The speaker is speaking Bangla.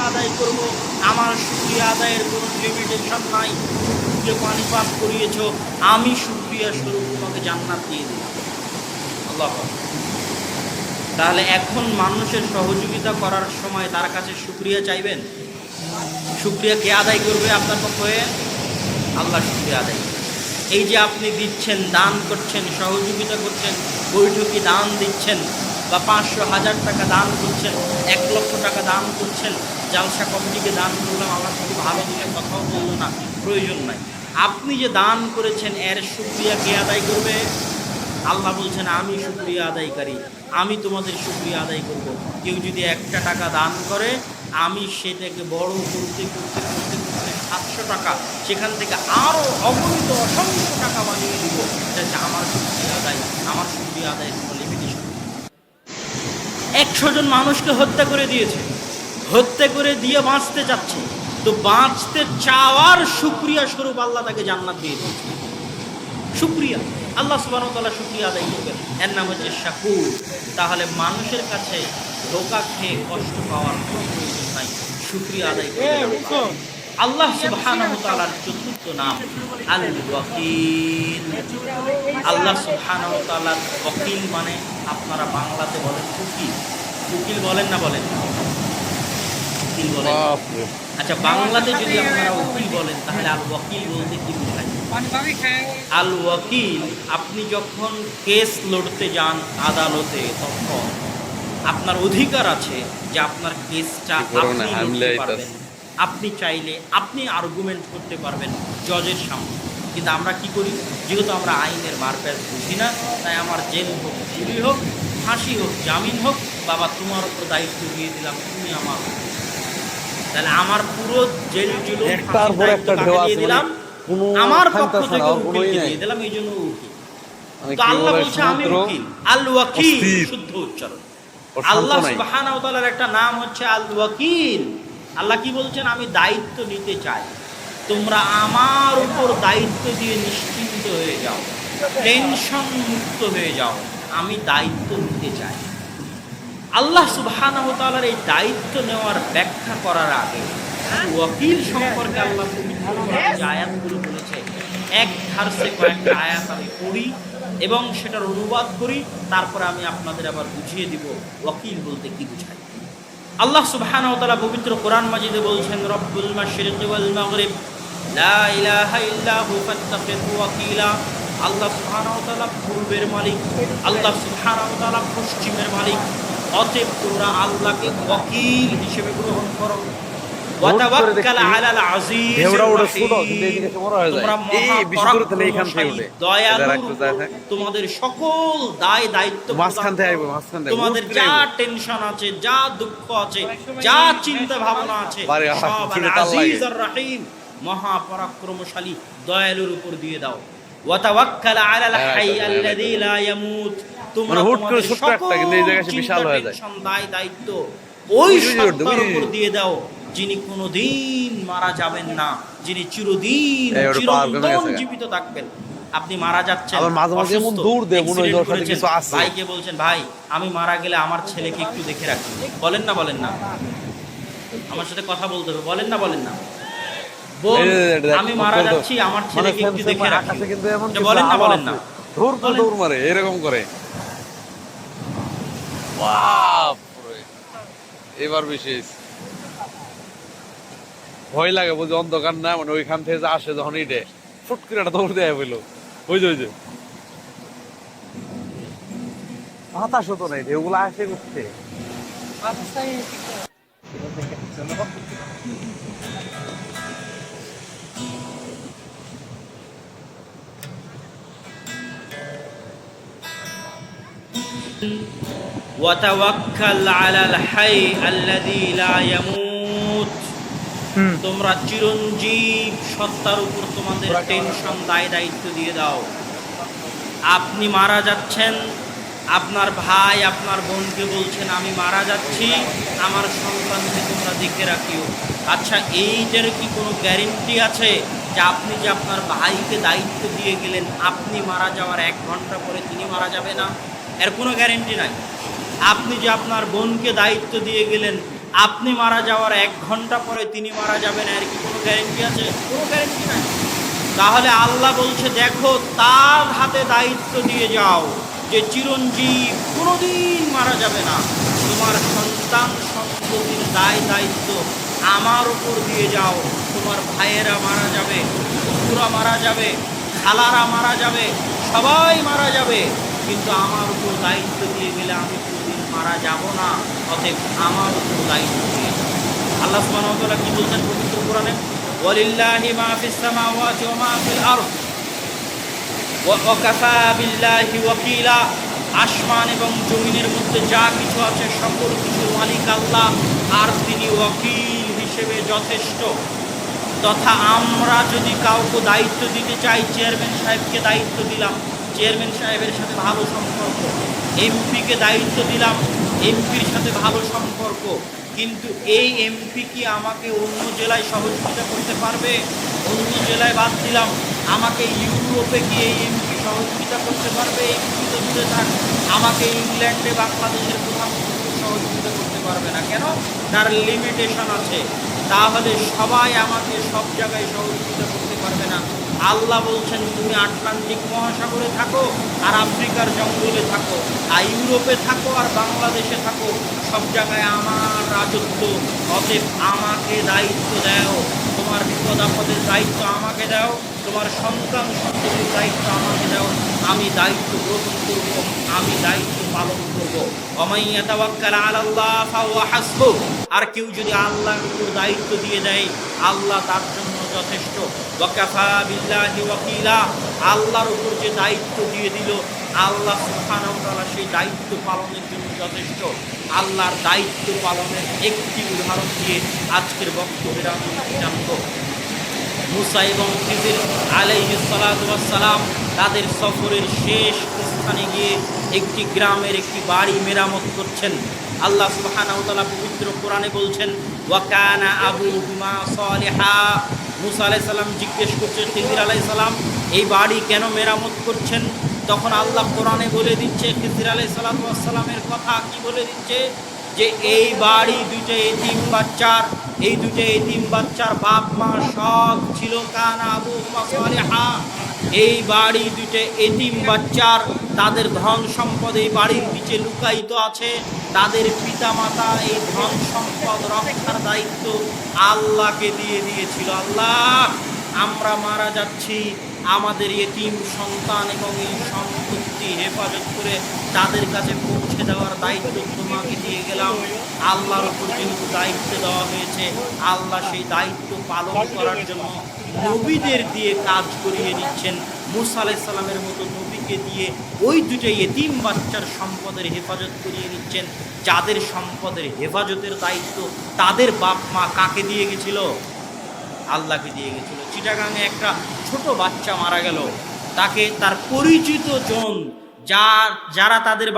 আদায় করব, আমার শুকরিয়া আদায়ের কোনো লিমিটেশন নাই। যে পানি পান করিয়েছ, আমি শুকরিয়া স্বরূপ তোমাকে জান্নাত দিয়ে দিলাম। আল্লাহ। তাহলে এখন মানুষের সহযোগিতা করার সময় তার কাছে শুকরিয়া চাইবেন? শুকরিয়া কে আদায় করবে আপনার পক্ষে? আল্লাহ শুকরিয়া আদায় করবে। এই যে আপনি দিচ্ছেন, দান করছেন, সহযোগিতা করছেন, বৈঠকি দান দিচ্ছেন, বা 500,000 টাকা দান করছেন, 1 লক্ষ টাকা দান করছেন, জালসা কমিটিকে দান করলাম, আমার খুব ভালো দিলে কথাও বললো না, প্রয়োজন নাই। আপনি যে দান করেছেন এর শুকরিয়া কে আদায় করবে? আল্লাহ বলছেন আমি শুকরিয়া আদায়কারী, আমি তোমাদের শুকরিয়া আদায় করব। কেউ যদি 1টা টাকা দান করে, আমি সেটাকে বড় করতে করতে করতে করতে 700 টাকা, সেখান থেকে আরও অগণিত অসংখ্য টাকা বানিয়ে দিব। এটা হচ্ছে আমার শুকরিয়া আদায়। আমার শুকরিয়া আদায়ের কোনো লিমিটেশন। 100 জন মানুষকে হত্যা করে দিয়েছে, হত্যা করে দিয়ে বাঁচতে চাচ্ছে, তো বাঁচতে চাওয়ার শুকরিয়া স্বরূপ আল্লাহ তাকে জান্নাত দিয়ে দিয়েছে। শুকরিয়া, আল্লাহ সুবহানাহু ওয়া তাআলা শুকরিয়া আদায় করবেন, এর নাম হচ্ছে শাকুর। তাহলে মানুষের কাছে ধোঁকা খেয়ে কষ্ট পাওয়ার কোনো প্রয়োজন নাই, শুকরিয়া আদায় করবেন। আল্লাহ সুবহানাহু ওয়া তাআলার চতুর্থ নাম আল ওয়াকিল। আল্লাহ সুবহানাহু ওয়া তাআলার ওয়াকিল মানে আপনারা বাংলাতে বলেন উকিল। উকিল বলেন না বলেন? উকিল বলেন। আচ্ছা, বাংলাতে যদি আপনারা উকিল বলেন তাহলে আল ওয়াকিল বলতে কি বোঝায়? আল ওয়াকিল, আপনি যখন কেস লড়তে যান আদালতে, তখন আপনার অধিকার আছে যে আপনার কেসটা আপনি লড়তে পারবেন, আপনি চাইলে আপনি আর্গুমেন্ট করতে পারবেন জজের সামনে। কিন্তু আমরা কি করি? যেহেতু আমরা আইনের মারপ্যাচ বুঝি না, তাই আমার জেল হোক, চুরি হোক, ফাঁসি হোক, জামিন হোক, বাবা তোমার উপর দায়িত্ব দিয়ে দিলাম, তুমি আমার। তাহলে আমার পুরো জেল জুলুম দিয়ে দিলাম, আমার পক্ষ থেকে উকিলকে দিয়ে দিলাম, এই জন্য উকিল। তো আল্লাহ বলছে আমি উকিল, আল ওয়াকিল, শুদ্ধ উচ্চারণ। আল্লাহ সুবহানাহু ওয়া তাআলার একটা নাম হচ্ছে আল ওয়াকিল। আল্লাহ কি বলছেন? আমি দায়িত্ব নিতে চাই, তোমরা আমার উপর দায়িত্ব দিয়ে নিশ্চিন্ত হয়ে যাও, টেনশন মুক্ত হয়ে যাও, আমি দায়িত্ব নিতে চাই। আল্লাহ সুবহানাহু ওয়া তাআলার এই দায়িত্ব নেওয়ার ব্যাখ্যা করার আগে ওয়াকিল সম্পর্কে আল্লাহ যে আয়াতগুলো বলেছে, এক ধারসে কয়েকটা আয়াত আমি পড়ি এবং সেটার অনুবাদ করি, তারপরে আমি আপনাদের আবার বুঝিয়ে দিব ওয়াকিল বলতে কি বোঝায়। আল্লাহ সুবহানাহু ওয়া তাআলা পবিত্র কোরআন মাজিদে বলছেন, রব্বুল মাশরিকি ওয়াল মাগরিব লা ইলাহা ইল্লা হু ফাত্তাখিযহু ওয়াকিলা। আল্লাহ সুবহানাহু ওয়া তাআলা পূর্বের মালিক, আল্লাহ সুবহানাহু ওয়া তাআলা পশ্চিমের মালিক। অতএব তোমরা আল্লাহকে ওয়াকিল হিসেবে গ্রহণ করো। ওয়াতাওয়াক্কাল আলাল আজিজ, তোমরা মহাপরাক্রমশালী দয়ালু, তোমাদের সকল দায় দায়িত্ব, তোমাদের যা টেনশন আছে, যা দুঃখ আছে, যা চিন্তা ভাবনা আছে, সব আজিজ আর রহিম, মহাপরাক্রমশালী দয়ালুর উপর দিয়ে দাও। ওয়াতাওয়াক্কাল আলাল হাই আল্লাযী লা ইয়ামুত, তোমরা তোমাদের সকল টেনশন, দায় দায়িত্ব ওই সত্তার উপর দিয়ে দাও যিনি কোনোদিন মারা যাবেন না, যিনি চিরদিন চিরন্তন জীবিত থাকবেন। আপনি মারা যাচ্ছেন, ভাইকে বলছেন ভাই আমি মারা গেলে আমার ছেলেকে একটু দেখে রাখি, বলেন না বলেন না? আমার সাথে কথা বলতে হবে, বলেন না বলেন না? আমি মারা যাচ্ছি, আমার ছেলেকে একটু দেখে রাখি, বলেন না বলেন না? দৌড় মারে এরকম করে, এবার বিশেষ ভয় লাগে, বুঝি অন্ধকার না, মানে ওইখান থেকে যে আসে যখন ইটে ফুট করে একটা দৌড় দেয়া হইলো, ওই যে বাতাস হতো না, এগুলো আসে করছে। ওয়াতাওয়াক্কাল আলাল হাই আল্লাযী লা ইয়ামুত, তোমরা চিরঞ্জীব সত্তার উপর তোমাদের টেনশন, দায় দায়িত্ব দিয়ে দাও। আপনি মারা যাচ্ছেন, আপনার ভাই আপনার বোনকে বলছেন আমি মারা যাচ্ছি, আমার সন্তানকে তোমরা দেখে রাখিও। আচ্ছা, এইটার কি কোনো গ্যারেন্টি আছে যে আপনি যে আপনার ভাইকে দায়িত্ব দিয়ে গেলেন, আপনি মারা যাওয়ার 1 ঘন্টা পরে তিনি মারা যাবে না? এর কোনো গ্যারেন্টি নাই। আপনি যে আপনার বোনকে দায়িত্ব দিয়ে গেলেন, আপনি মারা যাওয়ার 1 ঘন্টা পরে তিনি মারা যাবেন, এর কি কোনো গ্যারেন্টি আছে? কোনো গ্যারেন্টি নাই। তাহলে আল্লাহ বলছে, দেখো তার হাতে দায়িত্ব দিয়ে যাও যে চিরঞ্জীব কোনোদিন মারা যাবে না। তোমার সন্তান সন্ততির দায়িত্ব আমার উপর দিয়ে যাও। তোমার ভাইয়েরা মারা যাবে, বন্ধুরা মারা যাবে, খালারা মারা যাবে, সবাই মারা যাবে, কিন্তু আমার উপর দায়িত্ব দিয়ে গেলে আমি কোনোদিন মারা যাব না। অতএব আমার উপর দায়িত্ব দিয়ে যাও। আল্লাহ সুবহানাহু ওয়া তাআলা কি বলছেন পবিত্র কোরআনে? ওয়ালিল্লাহি মা ফিস সামাওয়াতি ওয়া মা ফিল আরদ ওয়া কাফা বিল্লাহি ওয়াকিলা। আসমান এবং জমিনের মধ্যে যা কিছু আছে সকল কিছুর মালিক আল্লাহ, আর তিনি ওয়াকিল হিসেবে যথেষ্ট। তথা আমরা যদি কাউকে দায়িত্ব দিতে চাই, চেয়ারম্যান সাহেবকে দায়িত্ব দিলাম, চেয়ারম্যান সাহেবের সাথে ভালো সম্পর্ক, এমপিকে দায়িত্ব দিলাম, এমপির সাথে ভালো সম্পর্ক, কিন্তু এই এমপি কি আমাকে অন্য জেলায় সহযোগিতা করতে পারবে? অন্য জেলায় বাদ দিলাম, আমাকে ইউরোপে গিয়ে এই এমপি সহযোগিতা করতে পারবে? এমপি তো দূরে থাক, আমাকে ইংল্যান্ডে বাংলাদেশের প্রধানমন্ত্রী সহযোগিতা করতে পারবে না। কেন? তার লিমিটেশন আছে। তাহলে সবাই আমাকে সব জায়গায় সহযোগিতা করতে পারবে না। আল্লাহ বলছেন, তুমি আটলান্টিক মহাসাগরে থাকো আর আফ্রিকার জঙ্গলে থাকো, আর ইউরোপে থাকো আর বাংলাদেশে থাকো, সব জায়গায় আমার রাজত্ব। অতএব আমাকে দায়িত্ব দাও, তোমার বিপদ আপদের দায়িত্ব আমাকে দাও, তোমার সন্তান সন্ততির দায়িত্ব আমাকে দাও। আমি দায়িত্ব গ্রহণ করব, আমি দায়িত্ব পালন করব। ওয়ামান ইয়াতাওয়াক্কাল আলাল্লাহ ফাহুয়া হাসবুহ। আর কেউ যদি আল্লাহর উপর দায়িত্ব দিয়ে দেয়, আল্লাহ তার জন্য যথেষ্ট। ওয়া কাফা বিল্লাহি ওয়াকিলা। আল্লাহর উপর যে দায়িত্ব দিয়ে দিল, আল্লাহ সুবহানাহু ওয়া তাআলা সেই দায়িত্ব পালনের জন্য যথেষ্ট। আল্লাহর দায়িত্ব পালনের একটি উদাহরণ দিয়ে আজকের বক্তব্যের আমি জানব। মুসা এবং খিজির আলাইহিস সালাতু ওয়াস সালাম তাদের সফরের শেষ স্থানে গিয়ে একটি গ্রামের একটি বাড়ি মেরামত করছেন। আল্লাহ সুবহানাহু ওয়া তাআলা পবিত্র কোরআনে বলছেন, ওয়া কানা আবুহুমা সালিহা। মুসা আলাইহিস সালাম জিজ্ঞেস করছেন খিজির আলাইহিস সালাম, এই বাড়ি কেন মেরামত করছেন? তখন আল্লাহ কোরআনে বলে দিচ্ছে খিজির আলাইহিস সালামের কথা। কি বলে দিচ্ছে? যে এই বাড়ি দুটো এতিম বাচ্চার, এই দুটো এতিম বাচ্চার বাপ মা সৎ ছিল। কানা আবুহুমা সালিহা। এই বাড়ি দুটো এতিম বাচ্চার, তাদের ধন সম্পদ এই বাড়ির নিচে লুকায়িত আছে। তাদের পিতামাতা এই ধন সম্পদ রক্ষার দায়িত্ব আল্লাহকে দিয়ে দিয়েছিল। আল্লাহ, আমরা মারা যাচ্ছি, আমাদের এতিম সন্তান এবং এই সম্পত্তি হেফাজত করে তাদের কাছে পৌঁছে দেওয়ার দায়িত্ব তোমাকে দিয়ে গেলাম। আল্লাহর উপর যেহেতু দায়িত্ব দেওয়া হয়েছে, আল্লাহ সেই দায়িত্ব পালন করার জন্য নবীদের দিয়ে কাজ করিয়ে নিচ্ছেন। মুসা আলাইহিস সালামের মতো নবীকে দিয়ে ওই দুটো এতিম বাচ্চার সম্পদের হেফাজত করিয়ে নিচ্ছেন, যাদের সম্পদের হেফাজতের দায়িত্ব তাদের বাপ মা কাকে দিয়ে গেছিল? আল্লাহকে দিয়ে গেছিল। চিটাগাঙে একটা ছোট বাচ্চা মারা গেল, তাকে তার পরিচিত জন যারা তাদের